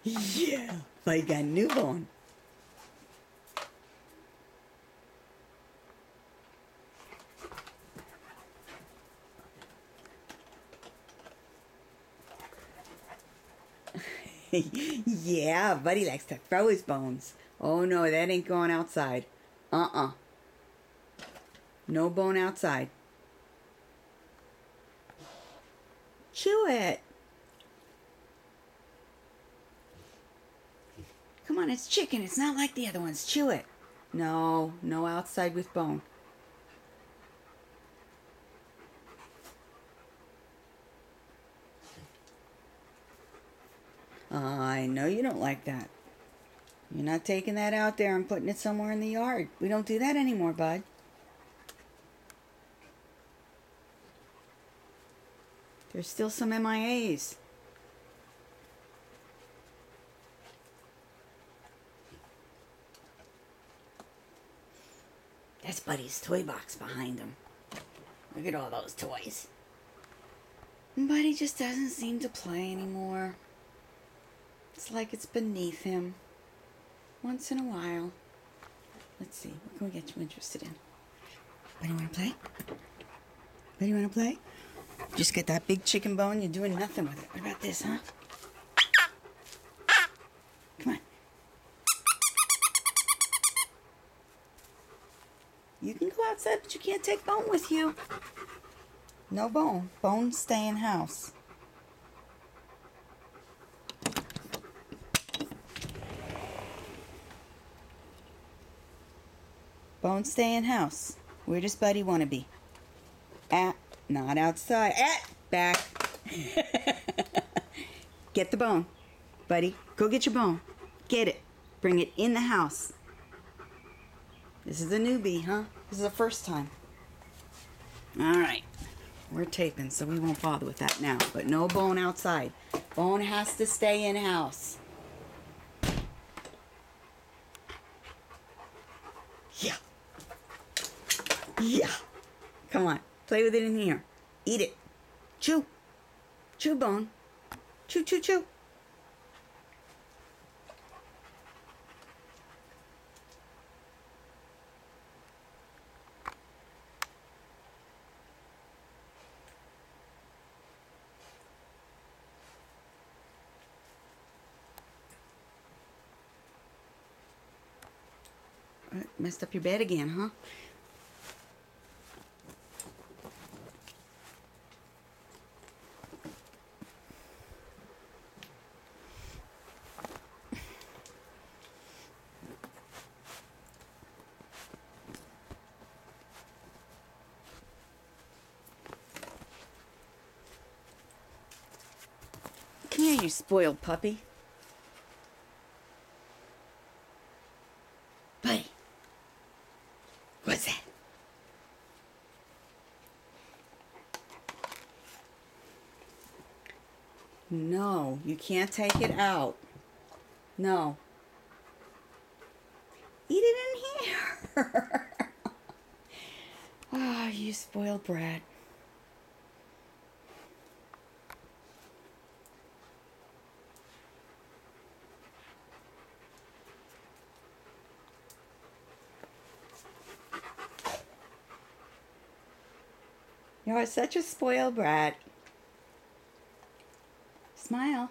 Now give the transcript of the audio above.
Yeah, I got a new bone. Yeah, Buddy likes to throw his bones. Oh no, that ain't going outside. Uh-uh. No bone outside. Chew it. Come on, it's chicken. It's not like the other ones. Chew it. No, no outside with bone. I know you don't like that. You're not taking that out there and putting it somewhere in the yard. We don't do that anymore, bud. There's still some MIAs. That's Buddy's toy box behind him. Look at all those toys. Buddy just doesn't seem to play anymore. It's like it's beneath him. Once in a while. Let's see, what can we get you interested in? Buddy, wanna play? Buddy, wanna play? Just get that big chicken bone, you're doing nothing with it. What about this, huh? Come on. You can go outside, but you can't take bone with you. No bone. Bone stay in house. Bone stay in house. Where does Buddy want to be? Not outside. Back. Get the bone. Buddy, go get your bone. Get it. Bring it in the house. This is a newbie, huh? This is the first time. All right. We're taping, so we won't bother with that now. But no bone outside. Bone has to stay in house. Yeah. Yeah. Come on. Play with it in here. Eat it. Chew. Chew, bone. Chew, chew, chew. Messed up your bed again, huh? Come here, you spoiled puppy. Buddy. What's that? No, you can't take it out. No. Eat it in here. Ah, you spoiled brat. You're such a spoiled brat. Smile.